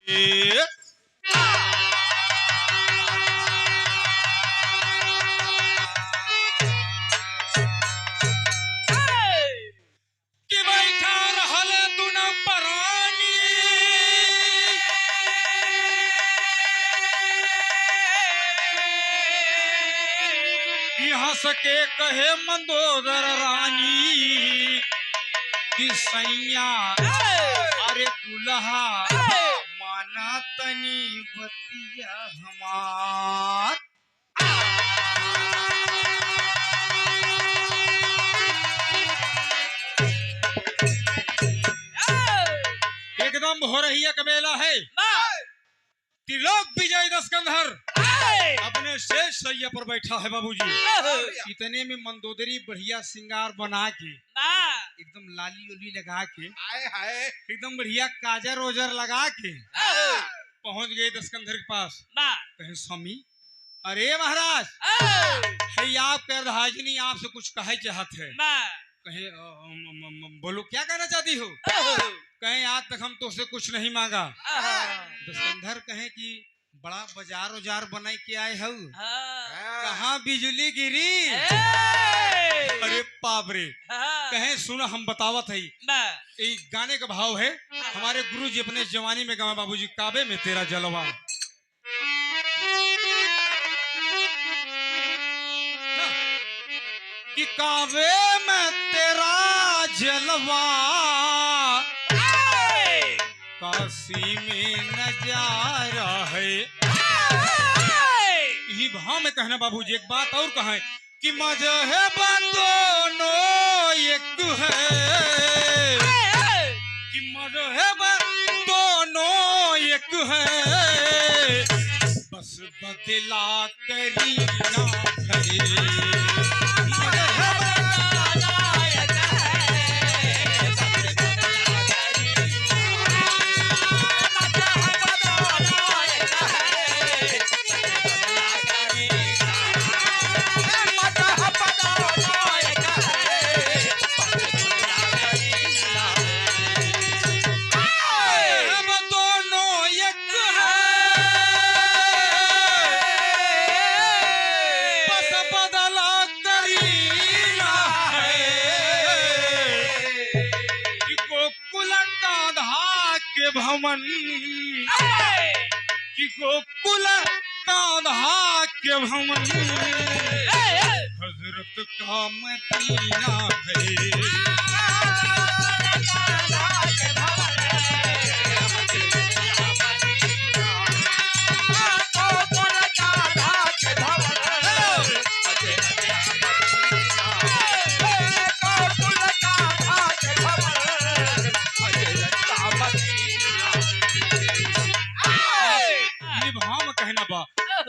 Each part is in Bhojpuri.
ए कि बैठा रहल दुना परानी कि हंस के कहे मंदोदर रानी कि सैया अरे दुल्हा माना तनी बतिया हमार एकदम हो रही है कबेला है त्रिलोक विजय दस्कंधर अपने शेष सैया पर बैठा है बाबूजी। इतने में मंदोदरी बढ़िया श्रृंगार बना के एकदम लाली उली लगा के एकदम बढ़िया काजर ओजर लगा के पहुंच गए दस्कंधर के पास। कहे स्वामी अरे महाराज है आपके अर्धांगिनी आपसे कुछ कहे चाहत है। कहे बोलो क्या कहना चाहती हो। कहे आज तक हम तो से कुछ नहीं मांगा। दस्कंधर कहे कि बड़ा बाजार उजार बनाई के आए हो कहाँ बिजली गिरी। अरे बाप रे। कहे सुनो हम बतावत है एक गाने का भाव है हमारे गुरु जी अपने जवानी में गाँव बाबूजी काबे में तेरा जलवा कि काबे में तेरा जलवा काशी में नजारा है। यही भाव में कहना बाबूजी। एक बात और कहें कि मजहब दोनों एक है कि मजहब दोनों एक है बस बदला करी ना है। भवन कि गोकुल कान्हा के भवन हजरत का मदीना है।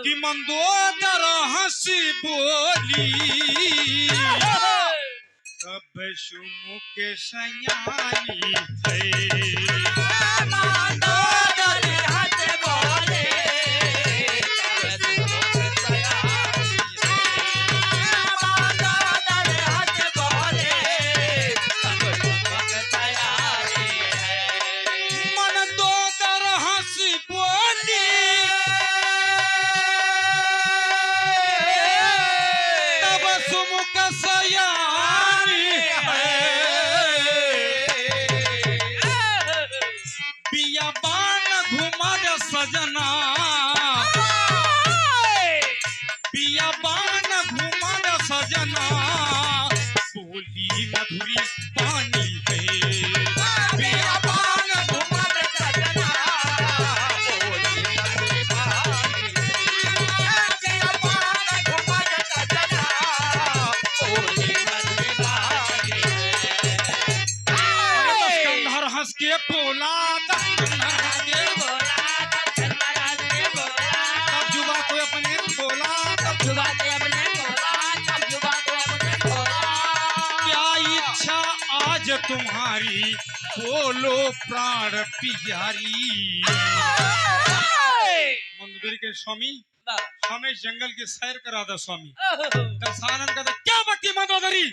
कि मंदोदर हंसी बोली तब सुमुख सयानी है। मंदोदर हंस बोले सजना पिया बान घुमन सजना बोली मधुरी पानी है। पिया बान घुमन सजना बोली मधुरी पानी पिया बान घुमन सजना बोली मधुरी पानी। दस्कंधर हंस के बोला तुम्हारी बोलो प्राण प्यारी। मंदोदरी के स्वामी हमें जंगल की सैर करा दो स्वामी। दशानन का क्या बकी मंदोदरी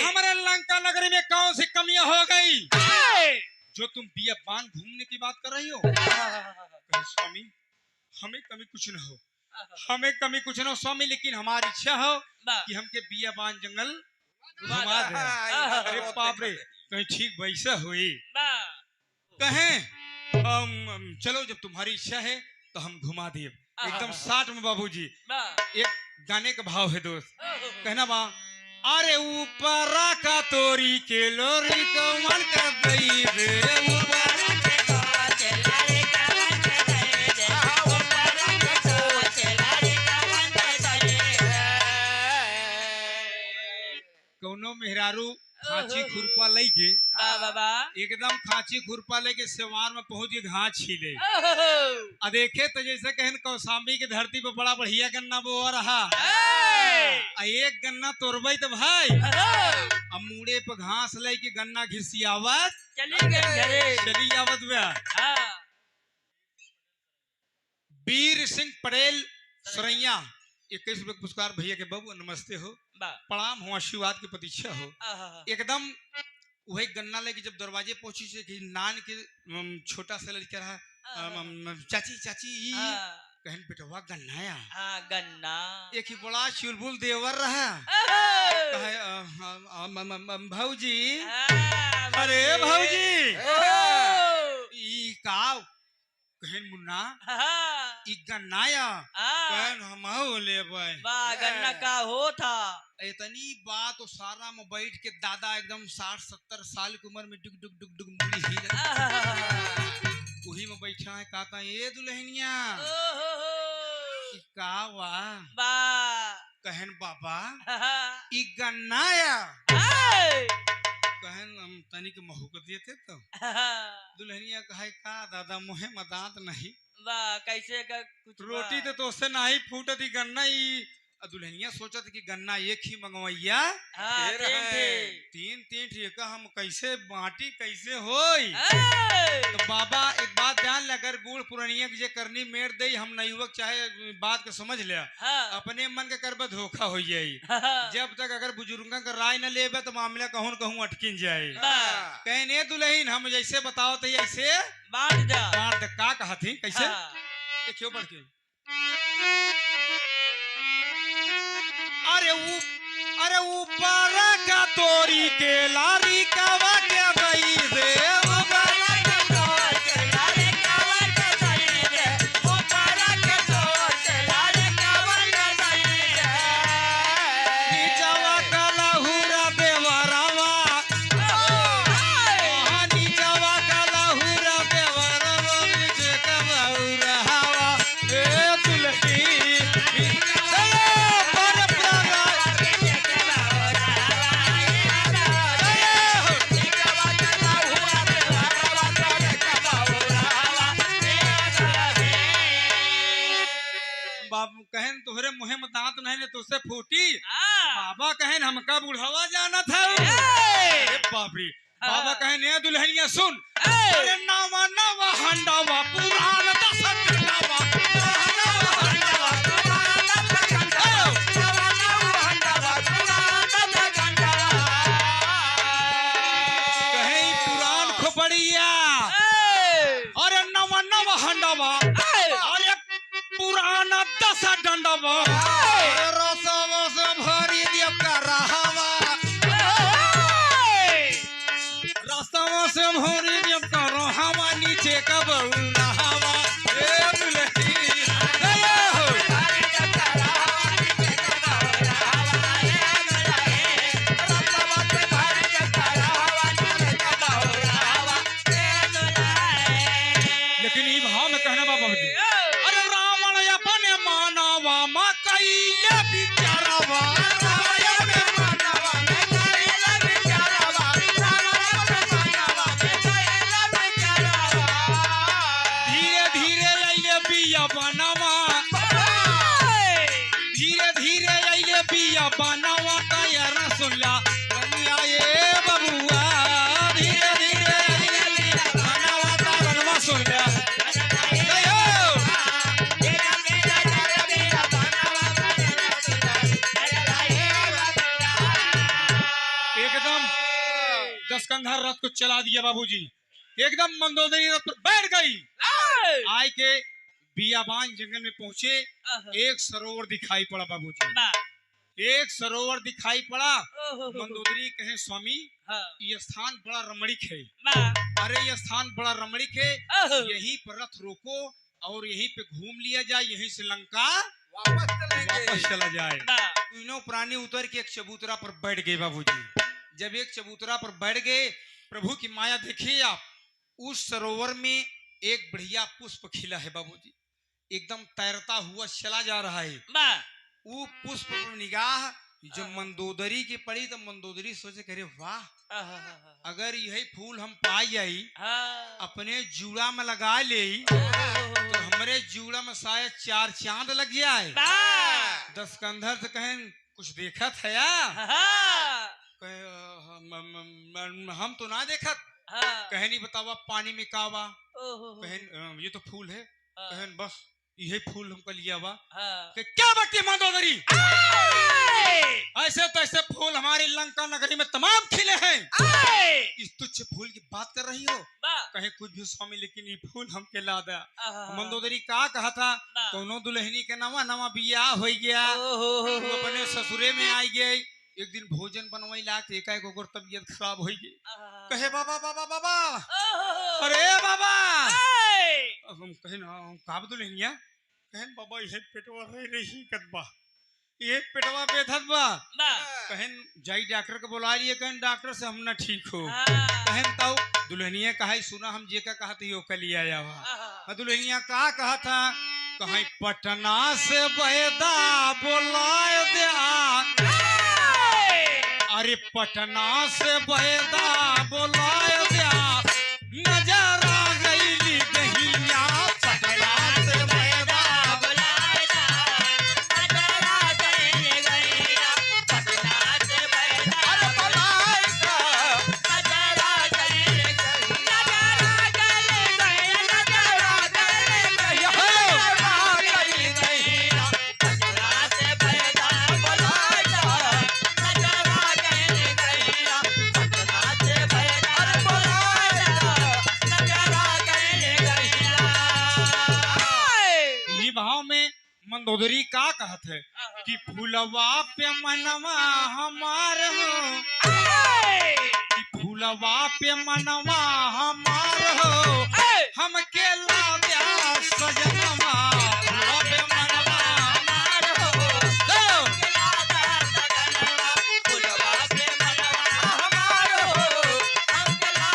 हमारे लंका नगरी में कौन सी कमियां हो गई जो तुम बियाबान घूमने की बात कर रही हो, कहे स्वामी हमें कमी कुछ न हो, हमें कमी कुछ न हो स्वामी, लेकिन हमारी इच्छा हो कि हमके बियाबान जंगल घुमा दे। अरे बाप रे, कहीं ठीक वैसा हुई। कहें चलो जब तुम्हारी इच्छा है तो हम घुमा दिए एकदम 60 में बाबूजी। एक गाने का भाव है दोस्त, कहना बा अरे ऊपरा का तोरी के लोरी को मन कर दई रे ऊपरा के तोरी लोरी को मन कर दई रे ऊपरा के तोरी लोरी को मन कर दई रे। कौनो मेहरारू खांची खुरपा लेके एकदम खांची खुरपा लेके सेवार में पहुंच के घास छीले आ देखे तो जैसे कहन कौसाम्बी की धरती पे बड़ा बढ़िया गन्ना बोआ रहा, एक गन्ना तोड़बई तो भाई अब मुड़े पे घास लेके गन्ना घिसियावत चली आवत बा। वीर सिंह पटेल सरैया 21 रुपए पुरस्कार भैया के बाबू नमस्ते हो, प्रणाम हो, आशीर्वाद की प्रतीक्षा हो। एकदम वही गन्ना लेके जब दरवाजे पहुंची से कि नान के छोटा सा लड़का रहा, चाची चाची कहन बेटवा गन्नाया गन्ना एक ही बड़ा चुलबुल देवर रहा, भौजी अरे भौजी ई काव कहन मुन्ना ई गन्नाया कहन हमहु लेबै गन्ना का हो था। इतनी बात तो सारा में बैठ के दादा एकदम 60-70 साल की उम्र में डुग डुग डुग डुग मुड़ी हिल वही में बैठा है, कहता ये दुल्हनिया का वाह कहन बाबा ई गन्नाया कहन हम तनिक महूक दिए थे तो दुल्हनिया कहे का दादा मुहे में दांत नहीं कैसे का कुछ रोटी तो तोसे नहीं फूटती गन्ना ही। दुल्हनिया सोचा था कि गन्ना एक ही मंगवैया तीन ठेका हम कैसे बांटी कैसे होई। तो बाबा एक बात ध्यान ले, अगर बूढ़ पुरानिया की जे करनी मेर दे हम नयुवक चाहे बात को समझ लिया अपने मन के करबे धोखा हो जाई। जब तक अगर बुजुर्गों का राय न लेबे तो मामला कहूं कहूं अटकिन जाए। कहने दुल्हन हम जैसे बताओ तो ऐसे बांट दे का कहती कैसे क्यों बढ़ के अरे ऊपर का तोरी के लारी कवा के गई रे ऊपर का तोरी के लारी कवा के गई रे ऊपर के तोरी के लारी कवा के गई रे नीचवा का लहुरा देवरवा नीचवा का लहुरा देवरवा नीचे का लहुरा हवा ए दुल्हनी कहन तोहरे मुहे में दांत नहीं तो उससे फूटी। बाबा कहन हमका बुढ़ावा जाना था। बाप रे बाबा कहन ये दुल्हनिया सुन अरे नावा नावा हंडावा पुराना दसंडावा कहे पुरान खोपड़िया अरे नवा नवा हंडावा अरे पुराना दसा डंडवा रसवा से भरी दिया करहवा रसवा से भरी दिया करहवा नीचे का बहुलहवा ए दुल्हनी लेकिन ये भाव में कहना बाबा जी बनावा तैयार सुनला ये बबुआ धीरे धीरे बनावा तैयार सुनला एकदम 10 कंधा रथ को चला दिया बाबूजी। एकदम मंदोदरी रथ पर बैठ गई। आय के बियाबान जंगल में पहुंचे, एक सरोवर दिखाई पड़ा बाबूजी। एक सरोवर दिखाई पड़ा। मंदोदरी कहे स्वामी ये स्थान बड़ा रमणीक है। अरे ये स्थान बड़ा रमणीक है, यहीं पर रथ रोको और यहीं पे घूम लिया जाए, यहीं से लंका वापस चला जाए। तीनों प्राणी उतर के एक चबूतरा पर बैठ गए बाबूजी। जब एक चबूतरा पर बैठ गए, प्रभु की माया देखिए आप, उस सरोवर में एक बढ़िया पुष्प खिला है बाबूजी, एकदम तैरता हुआ चला जा रहा है। वो पुष्प पर निगाह जो मंदोदरी की पड़ी तो मंदोदरी सोचे करे वाह, अगर यही फूल हम पा जाई अपने जूड़ा में लगा ले तो हमारे जूड़ा में शायद 4 चांद लग जाए। दस्कंधर से कहें कुछ देखा था या? हम तो ना देखत। कहे नहीं बतावा पानी में कावा? कहें ये तो फूल है। कहें बस यही फूल हमको लिया हुआ। क्या बकती मंदोदरी, ऐसे तो ऐसे फूल हमारी लंका नगरी में तमाम खिले हैं, इस तुच्छ फूल की बात कर रही हो? कहे कुछ भी स्वामी, लेकिन ये फूल हमके ला दे। मंदोदरी का कहा था, दोनों दुल्हनी के नवा नवा बियाह हो गया, अपने ससुरे में आई गई। एक दिन भोजन बनवाई ला के एकाएक ओकर तबीयत खराब हो गई। कहे बाबा बाबा बाबा, अरे बाबा, हम कहे ना का दुल्हनिया? कहन बाबा ये पेटवा है नहीं कदबा, ये पेटवा बेधत बा। कहन जाई डॉक्टर को बुला लिए। कहन डॉक्टर से हम ना ठीक हो। कहन ताऊ दुल्हनिया कहा सुना हम जे का कहा यो कल आया हुआ। दुल्हनिया कहा था, कहीं पटना से बैदा बुलाए दे। अरे पटना से बैदा बुलाए दे, नजर आ गई गहिया पटना से बैदा बुलाए दे, नजर आ गई गहिया पटना से बैदा बुलाए दे, नजर आ गई गहिया, नजर आ गई गहिया, नजर आ गई गहिया पटना से बैदा बुलाए दे, नजर आ गई गहिया पटना से बैदा बुलाए दे, नजर आ गई गहिया। ये भाव में मंदोदरी का कहत है कि फूलवा पे मनवा हमार हो, कि फूलवा पे मनवा हमार हो, हम के ला दिया सजनवा, फूलवा पे मनवा हमार हो, फूलवा पे मनवा हमार हो, हम के ला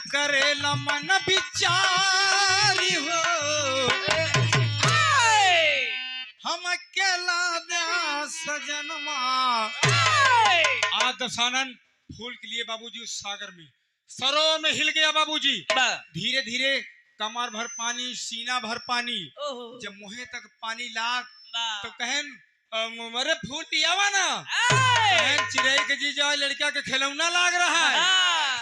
करेला मन बिचारी हो, हम अकेला दया सजनमा। आज दशानन फूल के लिए बाबूजी उस सागर में सरोवर में हिल गया बाबूजी। धीरे धीरे कमर भर पानी, सीना भर पानी, जब मुहे तक पानी लाग तो कहन अरे फूल पियावा ना। कहन चिड़ै के जीजा लड़का के खिलौना लाग रहा है।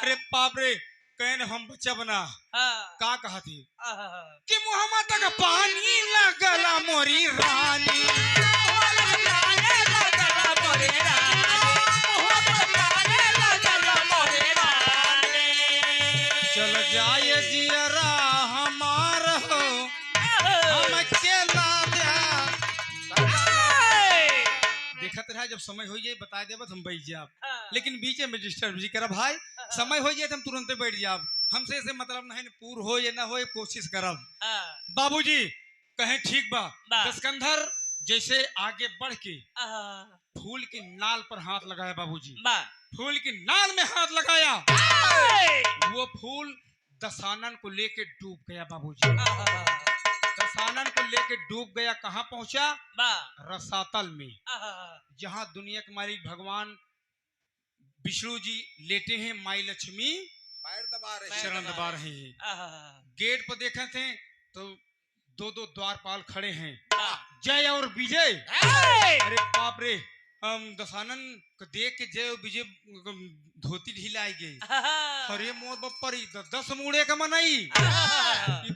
अरे बाप रे, कहन हम बच्चा बना का कहा थी कि मुहम्मा तक पानी लगला मोरी रानी, चल जाए जियरा हमार हो, हम अकेला देखत रहा। जब समय हो जाए बता देबत हम बैठ जाब, लेकिन बीच में डिस्टर्ब जी कर भाई। समय हो जाए तो हम तुरंत बैठ जाब, हमसे ऐसे मतलब नहीं, पूर हो या ना हो कोशिश करब। बाबूजी कहें ठीक बा। दस्कंधर जैसे आगे बढ़ के फूल की नाल पर हाथ लगाया बाबूजी, फूल की नाल में हाथ लगाया, वो फूल दशानन को लेके डूब गया बाबूजी। दशानन को लेके डूब गया, कहाँ पहुंचा? रसातल में, जहाँ दुनिया के मालिक भगवान विष्णु जी लेटे हैं, माई लक्ष्मी शरण दबा रहे हैं। गेट पर देखे थे तो दो दो द्वारपाल खड़े हैं, जय और विजय। अरे बाप रे, दशानन को देख के जय और विजय धोती ढिलाई गई। अरे मोर बप्पर 10 मुड़े का मनाई,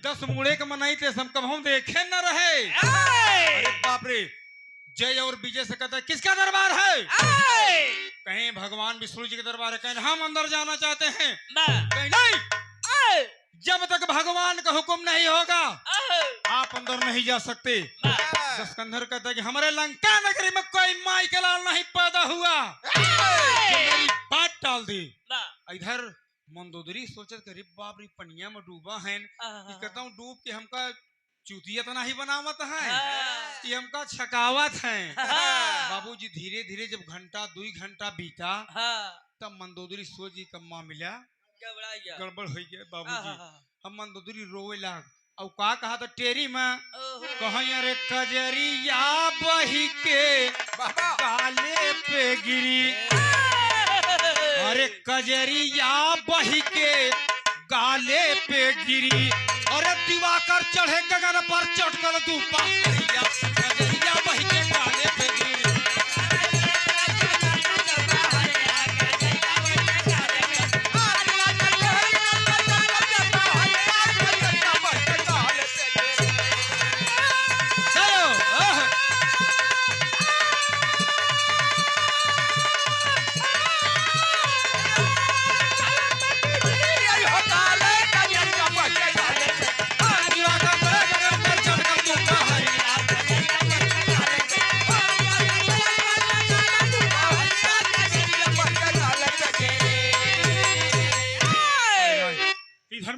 10 मुड़े का मनाई थे हम कब हम देखे न रहे। अरे बाप रे, जय और विजय से कहता है किसका दरबार है? कहीं भगवान विष्णु जी के दरबार है। कहीं हम अंदर जाना चाहते हैं। कहीं नहीं, जब तक भगवान का हुक्म नहीं होगा आप अंदर नहीं जा सकते। दशकंधर कहता है कि हमारे लंका नगरी में कोई माई के लाल नहीं पैदा हुआ जो मेरी बात टाल दे। इधर मंदोदरी सोचत करे बाप रे, पनिया में डूबा है, कहता हूँ डूब के हमका चूतिया तो नहीं बनावत है, ये हमका छकावत है। बाबूजी धीरे धीरे जब घंटा 2 घंटा बीता तब मंदोदरी सोच जी कब माँ मिला गड़बड़ हो गया। बाबूजी हम मंदोदरी रोवे लाग और का कहा तो टेरी में कहीं अरे कजरिया बही के गाले पे गिरी, अरे कजरिया बही के गाले पे गिरी, अरे दिवाकर चढ़े गगन पर चटकल तू कजरिया बही के गाले पे गिरी।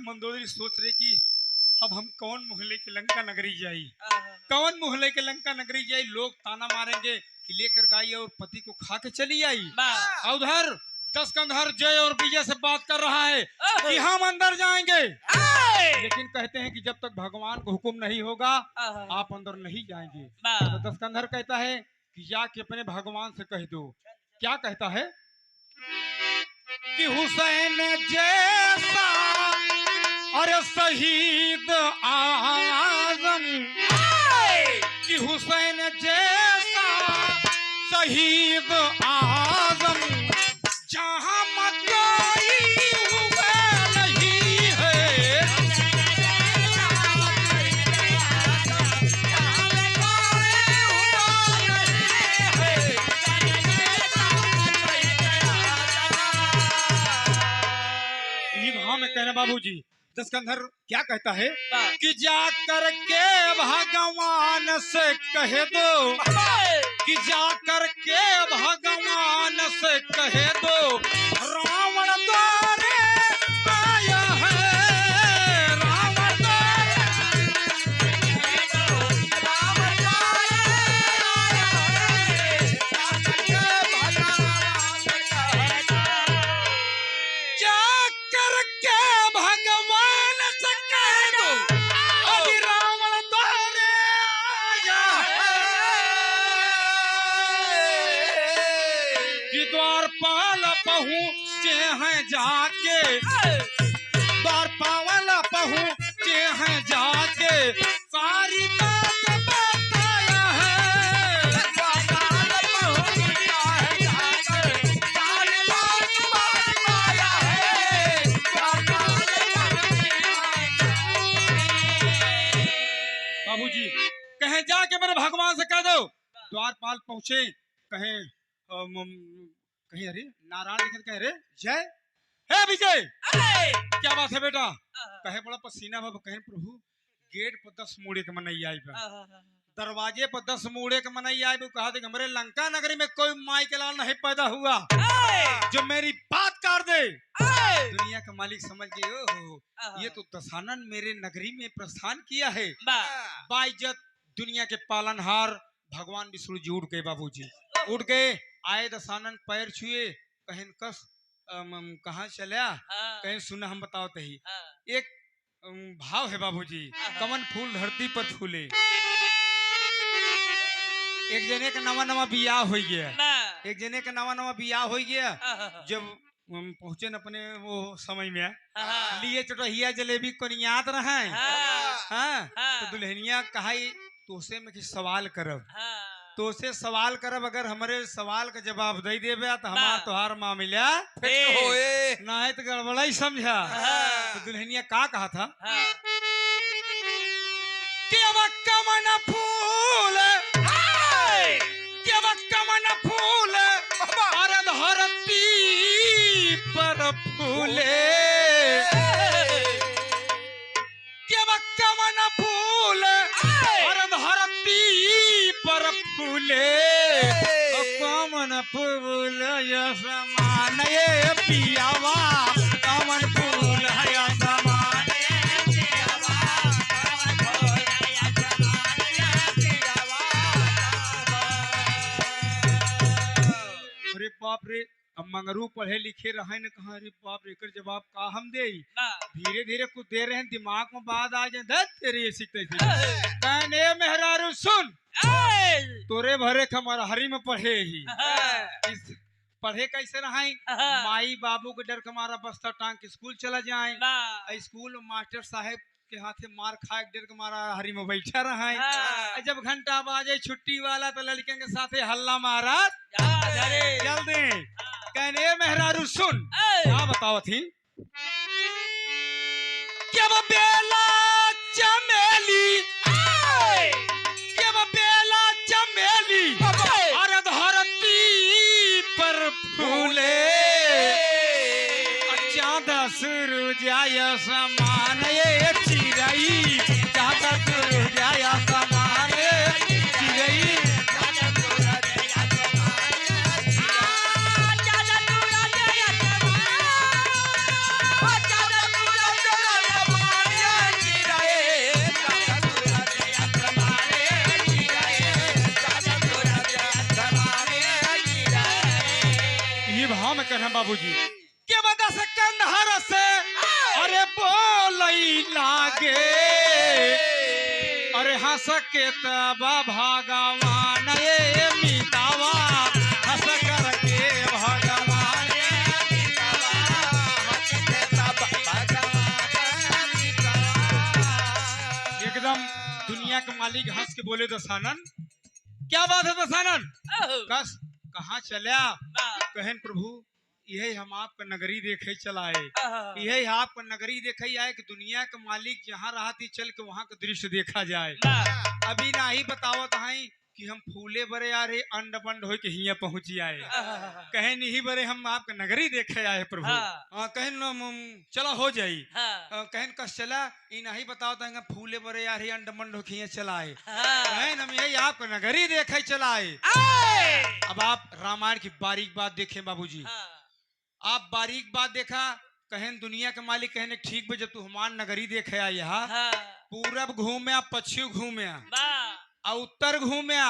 मंदोदरी सोच रहे कि अब हम कौन मोहल्ले के लंका नगरी जाई, कौन मोहल्ले के लंका नगरी जाई। लोग ताना मारेंगे कि लेकर गाई और पति को खा के चली आई। उधर दशकंधर जय और विजय से बात कर रहा है कि हम अंदर जाएंगे, लेकिन कहते हैं कि जब तक भगवान को हुक्म नहीं होगा आप अंदर नहीं जाएंगे। तो दशकंधर कहता है कि जाके अपने भगवान से कह दो। क्या कहता है कि हुसैन जैसा अरे शहीद आजम, कि हुसैन जैसा शहीद आजम जहां मकोई हुआ नहीं है। ये भाव में कहना बाबूजी दशकंधर क्या कहता है कि जाकर के भगवान से कह दो, कि जाकर के भगवान से कह दो रावण द्वारे आया है, रावण जाकर के भगवान से कह दो अभी रावण द्वारे आया है, कि द्वारपाल पहुंचे हैं जाके, द्वारपाल पहुंचे हैं जाके सारी बात बताया है, द्वारपाल पहुंचा है जाके सारी बात बताया है, बाबूजी कहें जाके मेरे भगवान से कह दो। द्वारपाल पहुंचे, कहें कहीं अरे नारायण लिखत कहे रे जय हे विजय क्या बात है बेटा? कहे बड़ा पसीना बाबा। कहे प्रभु गेट पर 10 मुड़े के मनई आई बा, दरवाजे पर 10 मुड़े के मनई आई। कहा थे हमारे लंका नगरी में कोई माई के लाल नहीं पैदा हुआ जो मेरी बात कर दे। दुनिया का मालिक समझ गए ओहो ये तो दशानन मेरे नगरी में प्रस्थान किया है। बाइज्जत दुनिया के पालनहार भगवान विष्णु जी उठ गए बाबूजी, उठ गए आए दशानन पैर छुए, कहन कस कहाँ चला कहीं सुना हम बताओ तही एक भाव है बाबूजी। कमन फूल धरती पर फूले। एक जने का नवा नवा बियाह हो गया। एक जने का नवा नवा बियाह हो गया। जब पहुंचे न अपने वो समय में लिए चटहिया जलेबी कोनियात रहे। तो दुल्हनिया कहा तोसे में कि सवाल करब तो से सवाल करब अगर हमारे सवाल का जवाब दे देबे तो हमार तोहार मामला ना है तो गड़बड़ा ही समझा। तो दुल्हनिया का कहा था कमन फूल कमन फूल और धरती पर फूले कमन फूल और धरती पर फूले कमन फूल समान ये पियावा कमन फूल है समान अरे बाप रे अब मंगरू पढ़े लिखे रहे न कहा अरे बाप रे कर जवाब का हम दे धीरे धीरे कुछ दे रहे हैं दिमाग में बात आ जाए तेरे सीखते कहने मेहरारू सुन तोरे भरे हमारा हरी में पढ़े ही पढ़े कैसे रहे माई बाबू के डर हमारा बस्ता टांग के स्कूल चला जाए स्कूल मास्टर साहब के हाथे मार खाए डर के मारा हरी में बैठा रहे। जब घंटा बाजे छुट्टी वाला तो लड़के के साथे हल्ला मारा जल्दी कहने मेहरारू सुन क्या बताओ थी क्या बेला चमेली बेला चमेली और धरती पर फूले चाँदा सूरजाय समान ये चिरई चाँदा सूरजाय समान चिरई कर बाबूजी के बदा से कंधर से अरे बोलई लागे अरे हंस के तबा भगवान ये मितावा हंस कर के भगवान एकदम दुनिया के मालिक हंस के बोले दशानन क्या बात है दशानन कस कहाँ चला कहन प्रभु यही हम आपका नगरी देखे चलाए यही आपका नगरी देखे आए कि दुनिया के मालिक जहाँ रहा थी चल के वहाँ का दृश्य देखा जाए। अभी ना ही बतावत है कि हम फूले बरे आ रहे अंड बंड हो के हिया पहुंची आए कहे नहीं बरे हम आपका नगरी देखे आए प्रभु कहन चला हो जाई कहन कस चला ये नहीं बतावत है फूले बरे आ रहे अंड बंड हो के हिया चलाए कहन हम यही आपका नगरी देखे चलाए। अब आप रामायण की बारीक बात देखें बाबूजी आप बारीक बात देखा कहन दुनिया के मालिक कहने ठीक बे जब तू हमार नगरी देखे आ यहाँ पूरब घूमे पश्चिम घूमे उत्तर घूमे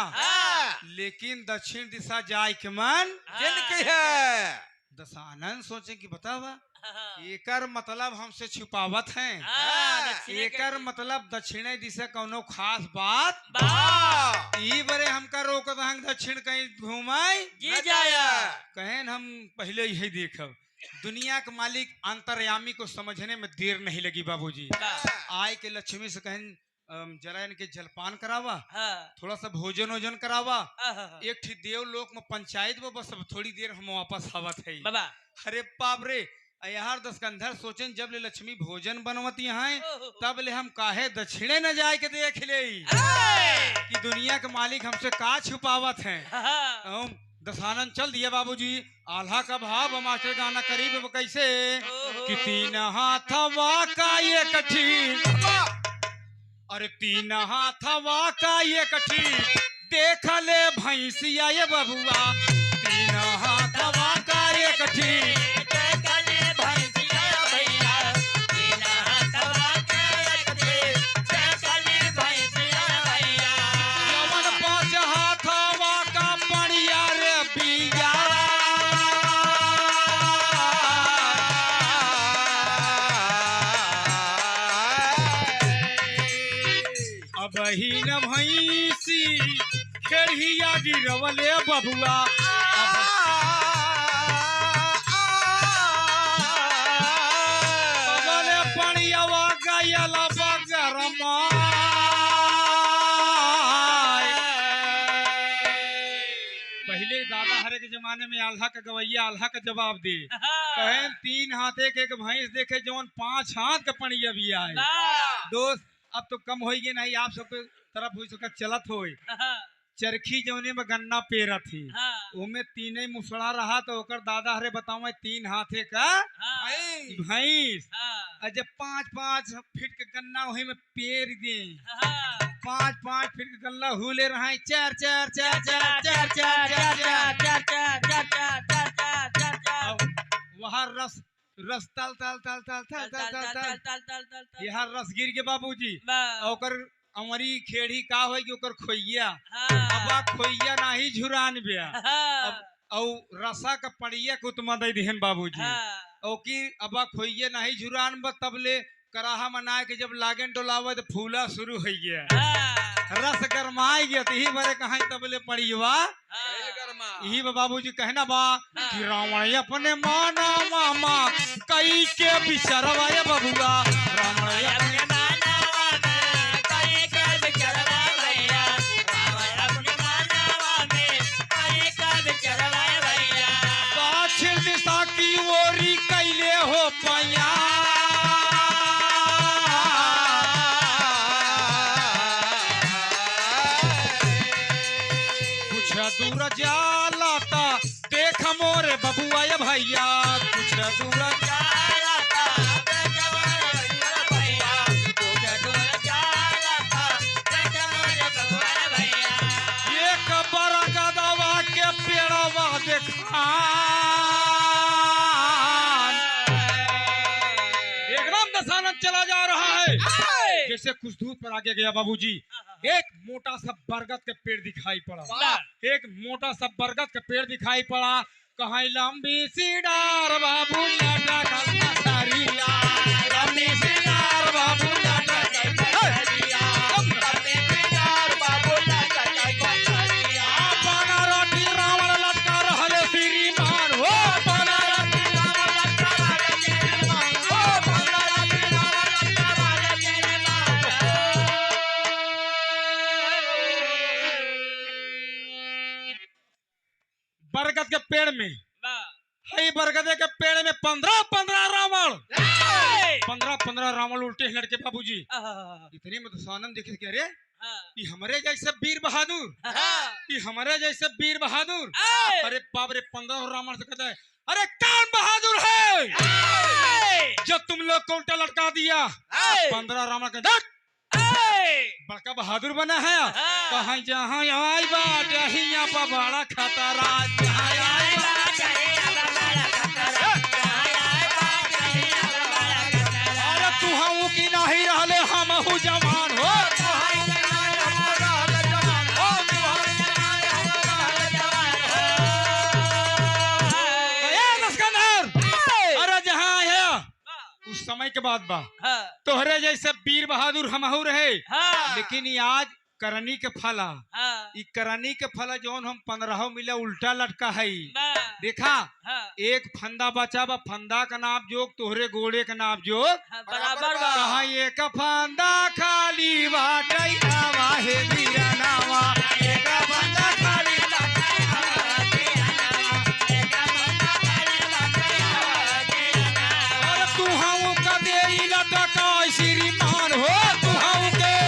लेकिन दक्षिण दिशा जाए के मन दशानन सोचे कि बतावा एकर मतलब हमसे छुपावत हैं एकर मतलब दक्षिणी दिशा कोनो खास बात ई बरे हमका रोकत हंग दक्षिण कहीं घूमाई कहन हम पहले यही देखब दुनिया के मालिक अंतर्यामी को समझने में देर नहीं लगी बाबूजी। आय के लक्ष्मी से कहन जरा इनके जलपान करावा थोड़ा सा भोजन वोजन करावा एक ठीक देव लोक में पंचायत में बस अब थोड़ी देर हम वापस आवत है। अरे बाप रे यार दशकंधर सोचन जब ले लक्ष्मी भोजन बनवती हैं तब ले हम काहे दक्षिणे न जाए के देख ले कि दुनिया के मालिक हमसे का छुपावत हैं। दशानन चल दिया बाबूजी आल्हा का भाव मास्टर गाना करीब कैसे कि तीन हाथवा का ये कठी अरे तीन हाथवा का ये कठी देख ले भैंसिया ये बबुआ तीन हाथवा का ये कठी देहिया गिरवले बबुआ पणियावा गयला बगरमा पहले दादा हरे के जमाने में आल्हा का गवैया आल्हा का जवाब दे कहें 3 हाथ एक भैंस देखे जौन 5 हाथ का पणिया भी आए दोस्त अब तो कम होगी नहीं आप सबके तरफ हो सका चलत हो चरखी जौने में गन्ना पेरा थी उमे 3 मुसड़ा रहा तो ओकर दादा हरे बताओ 3 हाथे का भैंस जब 5-5 फीट के गन्ना वही में पेर दे 5-5 फीट के गन्ना हुले रहा 4 वहाँ रस तल यहाँ रस गिर के बाबूजी ओकर अमरी खेड़ी का होगी ओकर खोइया अब खोइया नाही झुरान बिया अब रसा का पड़िया के उत्मा दे दिहन बाबूजी ओ की अब खोइया नाही झुरान ब तबले कराहा मनाए के जब लागन डोलावे तो फूला शुरू हो गया रस गरमाई गया तो ही बरे कहां तबले पड़िया यही बाबूजी कहना बा कि रावण अपने माना मामा कई के बिचरवा बबुआ रावण अपने ओरी कैले हो पैया कुछ दूर जाला ता देख मोरे बबुआ या भैया कुछ दूर जाला ता देख मोरे भैया कुछ दूर जाला ता देख मोरे बबुआ भैया एक बड़ा गदवा के पेड़वा देखा चला जा रहा है जैसे कुछ दूर पर आगे गया बाबूजी एक मोटा सा बरगद का पेड़ दिखाई पड़ा एक मोटा सा बरगद का पेड़ दिखाई पड़ा कहाँ लंबी सी डार बाबू लंबी सी डार बाबू रोटी रावण लटका रहले श्रीमान हो बरगद के पेड़ में बरगद के पेड़ में 15 रावण 15 रावण उल्टे लड़के बाबूजी इतने में तो सानंद देखे कि अरे ये हमारे जैसे वीर बहादुर ये हमारे जैसे वीर बहादुर अरे बाप रे 15 रावण से कहता है अरे कौन बहादुर है जो तुम लोग को उल्टा लटका दिया 15 रावण के बड़का बहादुर बना है कहाँ जहाँ आई बात यही यहाँ पर बड़ा खतरा अरे तू हम की नहीं रहले हम जवान हो अरे जहाँ है उस समय के बाद बा तोहरे जैसे वीर बहादुर हमहू रहे लेकिन आज करनी के फला करनी के फला जौन हम 15 मिला उल्टा लटका है देखा एक फंदा बचा बा फंदा का नाप जोग तोहरे गोड़े का नाप जोग बराबर कहा एक फंदा खाली बाटैया हे वीरा नावा एक फंदा खाली और तू हम का दे लटका श्रीमान हो तू हम के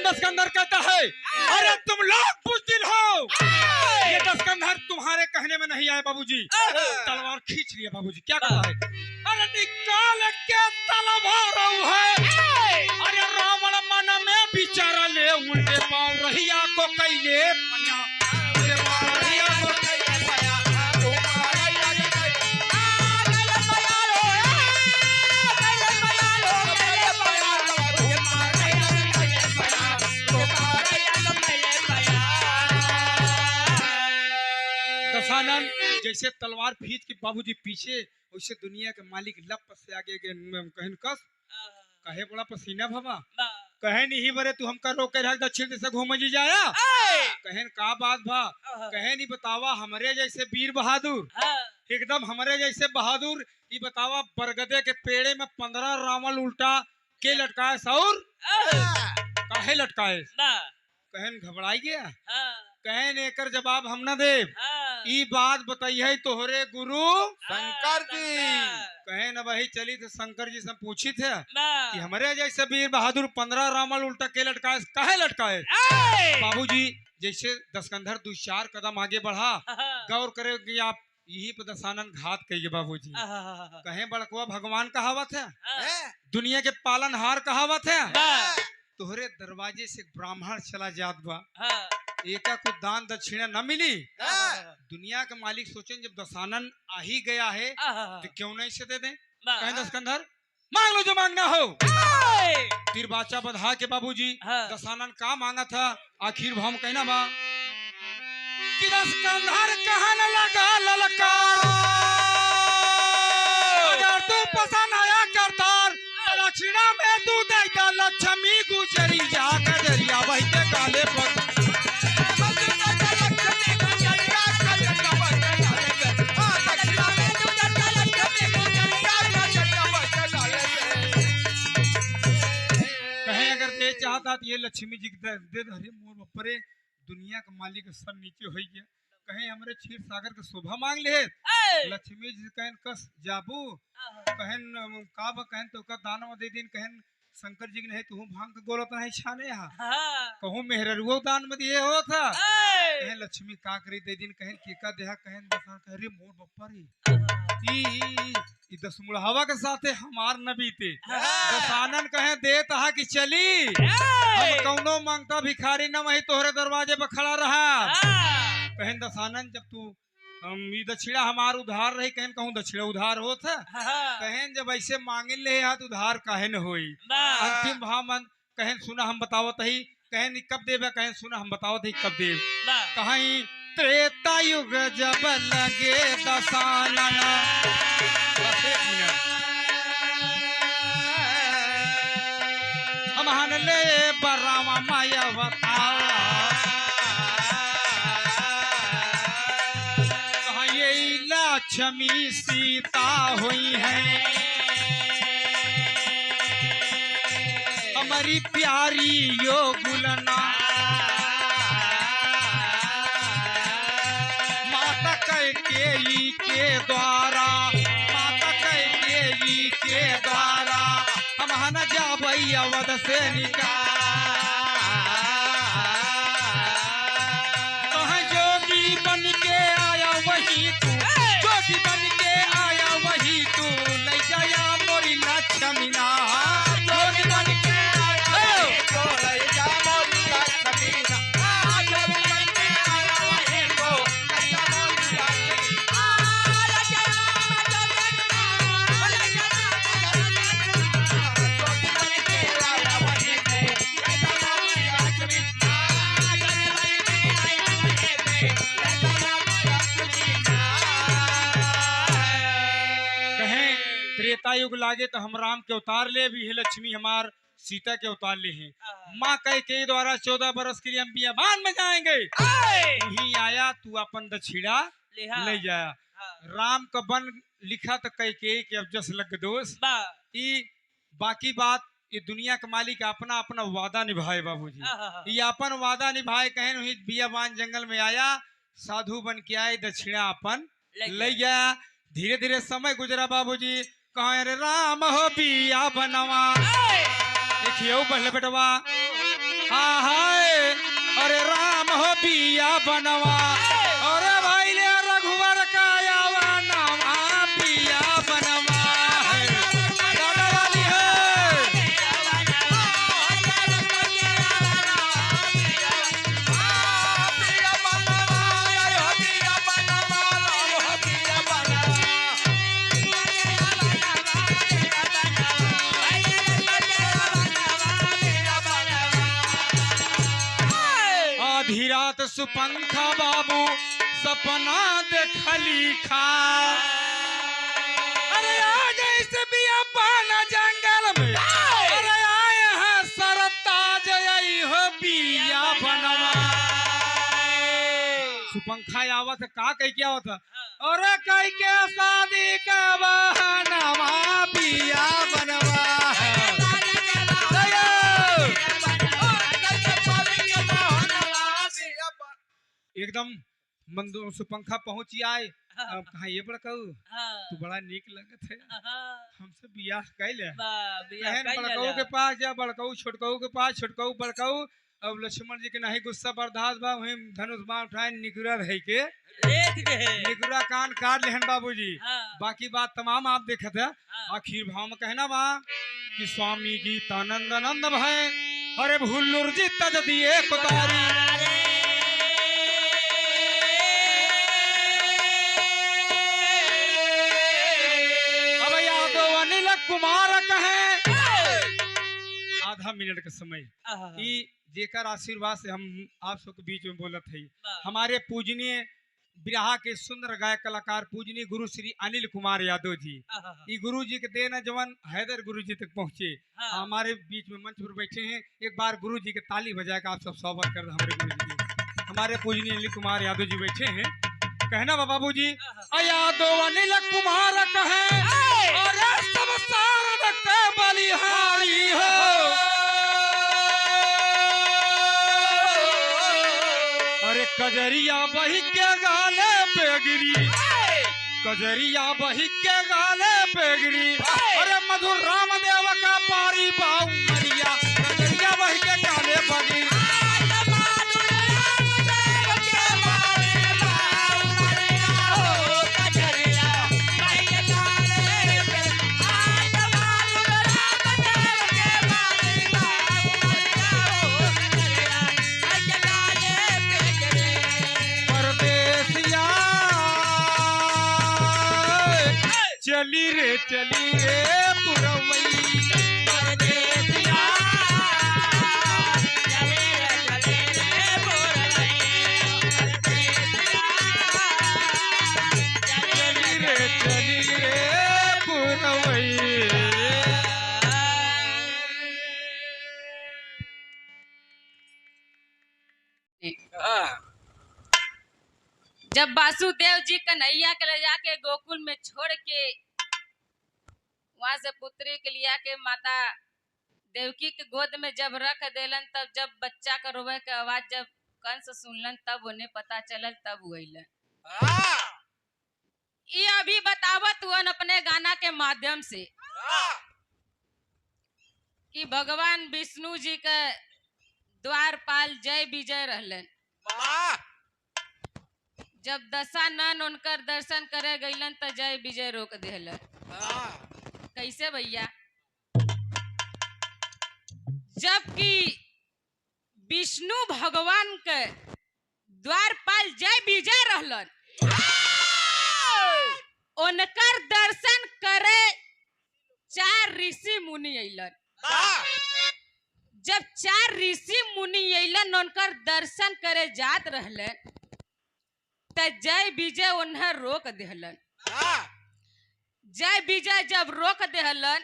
दस्कंधर कहता है अरे तुम लोग बुज़दिल हो ये दस्कंधर तुम्हारे कहने में नहीं आए बाबूजी तलवार खींच लिया बाबूजी क्या करता है अरे निकाल के तलवार है अरे रावण मन में बिचारा ले उल्टे पांव रहिया को कैले पया रहिया को कैले पया जैसे तलवार खींच के बाबूजी पीछे, वैसे दुनिया के मालिक लप से आगे कहन कस कहे बड़ा पसीना भवा कहे नहीं बरे तू हमका रोक के दक्षिण दिशा घूम जी जाया कहन का बात भा कहे नहीं बतावा हमरे जैसे वीर बहादुर एकदम हमरे जैसे बहादुर ये बतावा बरगदे के पेड़े में 15 रावण उल्टा के लटकाए सौर काहे लटकाए कहन घबराई गया कहन एकर जवाब हम न दे ई बात बताइए तोहरे गुरु शंकर जी कहन वही चली थे शंकर जी से पूछी थे कि हमारे जैसे वीर बहादुर 15 रावण उल्टा के लटकाए काहे लटकाए बाबूजी जैसे दशकंधर 2-4 कदम आगे बढ़ा गौर करे कि आप यही पे दशानन घात कहिए बाबूजी कहे बड़कुआ भगवान कहावत है दुनिया के पालनहार कहावत है तोहरे दरवाजे से ब्राह्मण चला जात बा एका को दान दक्षिणा न मिली दुनिया के मालिक सोचें जब दशानन आ ही गया है तो क्यों नहीं से दे दें कहें दशकंधर मांग लो जो मांगना हो तीर बाचा बधा के बाबूजी दशानन का मांगा था आखिर भाव कहना बा कि दशकंधर कहने लगा ललकार अगर तू पसंद आया करतार दक्षिणा में तू देगा लक्ष्मी गुजरी जा कजरिया वही के काले पर चाहता ये लक्ष्मी जी दे धरे मोर बपरे दुनिया का मालिक सर नीचे हो गया कहे हमरे क्षीर सागर के शोभा मांग ले लक्ष्मी जी कहन कस जाबू कहन का कहन तो का दानव दे दिन कहन शंकर जी ने तू भांग के गोलत नहीं छाने कहूं मेहररुओ दान में दिए हो था कहन लक्ष्मी का करी दे दिन कहन केका देहा कहन बसा कह रे मोर बपरे ई दसमुड़ावा के साथे हमार न बीते दशानन कहे दे तहा कि चली हम कौनो मांगता भिखारी न वही तोहरे दरवाजे पर खड़ा रहा कहन दशानन जब तू ई दक्षिणा हमार उधार रही कहन कहूं दक्षिणा उधार होत है कहन जब ऐसे मांगे ले हाथ उधार काहे न होई अंतिम भाव मन कहन सुना हम बतावत ही कहन कब देबे कहन सुना हम बतावत ही कब देब कहीं त्रेता युग जब लगे दशानन हम ले बरावा माया बतावा लक्ष्मी सीता हुई है हमारी प्यारी यो गुलना माता कैकेयी के द्वारा हम न जाबई अवध से जोगी बन के आया वही तू जोगी बन के आया वही तू ले जाया मोरी लक्ष्मी ना जोगी बन के आया तो ले जा मोरी लक्ष्मी ना जोगी बन के आया वही तो ले जा मोरी लक्ष्मी त्रेता युग लागे तो हम राम के अवतार ले भी है लक्ष्मी हमार सीता के अवतार ले हैं माँ कैकेयी द्वारा 14 बरस के लिए हम बियाबान में जाएंगे वहीं आया तू अपन दक्षिणा ले जाया राम का बन लिखा तो कैकेयी के अब जस लग दोस्त बाकी बात ये दुनिया के मालिक अपना अपना वादा निभाए बाबूजी ये अपन वादा निभाए कहे वही बियाबान जंगल में आया साधु बन के आए दक्षिणा अपन ले गया धीरे धीरे समय गुजरा बाबूजी कहा रे राम हो बिया बनवा देखियो बहले बेटवा हाय अरे राम हो बिया बनवा अरे भाई ले रघुवर का आवा नामा बिया बनवा दादा वाली है सुपंखा बाबू सपना देखली खा अरे आज ऐसे बिया पाना जंगल में अरे आए हैं सरताज आई हो बिया बनवा सुपंखा आवत का कह क्या होता और कह के शादी का बहाना बिया बनवा एकदम मंदो सुपंखा पहुंची आए अब कहा ये बड़काऊ तू बड़ा नीक लगत है हमसे बियाह कैले बहन बड़काऊ के पास जा बड़काऊ छोटकाऊ के पास छोटकाऊ बड़काऊ अब लक्ष्मण जी के नहीं गुस्सा बर्दाश्त बा वही धनुष बाण उठाए निगुरा रह के निगुरा कान काट लेहन बाबूजी बाकी बात तमाम आप देखत है आखिर भाव में कहना बा कि स्वामी गीतानंद आनंद भय अरे भुल्लुर जी तज दिए कुतारी कुमार कहे आधा मिनट का समय जेकर आशीर्वाद से हम आप सबके बीच में बोलत है हमारे पूजनीय बिरहा के सुंदर गायक कलाकार पूजनीय गुरु श्री अनिल कुमार यादव जी ये गुरु जी के देन जवन हैदर गुरु जी तक पहुँचे हमारे बीच में मंच पर बैठे हैं एक बार गुरु जी के ताली बजाकर आप सब स्वागत कर हमारे गुरु जी के हमारे पूजनीय अनिल कुमार यादव जी बैठे हैं कहना बाबू जी यादव अनिल कुमार कहे अरे सब सारद के बलिहारी हो अरे कजरिया बही के गाले पे गिरी कजरिया बही के गाले पे गिरी अरे मधुर रामदेव का पारी बाऊ मरिया कजरिया बही के गाले पे गिरी चली रे पुरवई परदेसिया चली रे पुरवई जब वासुदेव जी कन्हैया के ले जाके गोकुल में छोड़ के वहां से पुत्री के लिया के माता देवकी के गोद में जब रख देलन तब जब बच्चा का रोवे के आवाज जब कंस सुनलन तब उन्हें पता चलल तब हुईलन ये अभी बतावत हुआ अपने गाना के माध्यम से कि भगवान विष्णु जी के द्वारपाल जय विजय रहलन जब दशानन उनकर दर्शन करे गईलन तो जय विजय रोक देलन कैसे भैया जबकि विष्णु भगवान के द्वारपाल जय विजय रहलन उनकर दर्शन करे 4 ऋषि मुनि अइलन जब 4 ऋषि मुनि अइलन उनकर दर्शन करे जात रहलन त जय विजय उन्हें रोक देहलन जय विजय जब रोक देहलन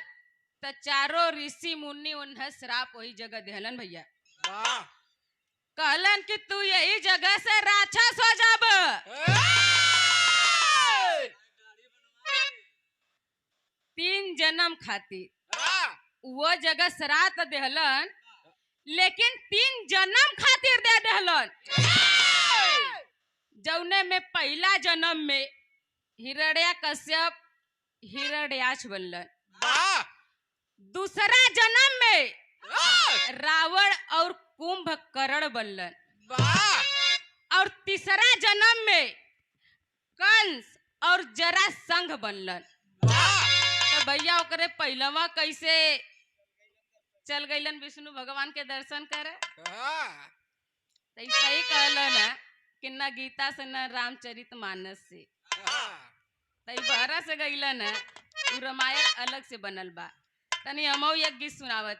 तो चारों ऋषि मुनि उन्हें श्राप वही जगह देहलन भैया कहलन कि तू यही जगह से राक्षस हो जाब 3 जन्म खातिर वो जगह श्राप देहलन लेकिन 3 जन्म खातिर दे देहलन जौने में पहला जन्म में हिरण्यकश्यप हिरण्याक्ष बनलन दूसरा जन्म में रावण और कुंभकर्ण बनलन और तीसरा जन्म में कंस और जरासंध बनलन तो भैया ओकरे पहलवा कैसे चल गईलन विष्णु भगवान के दर्शन करे तो सही कहलन है कि न गीता से न रामचरितमानस से तई बहरा से गईलन है रामायण अलग से बनल बा तनी हमऊ एक गीत सुनावत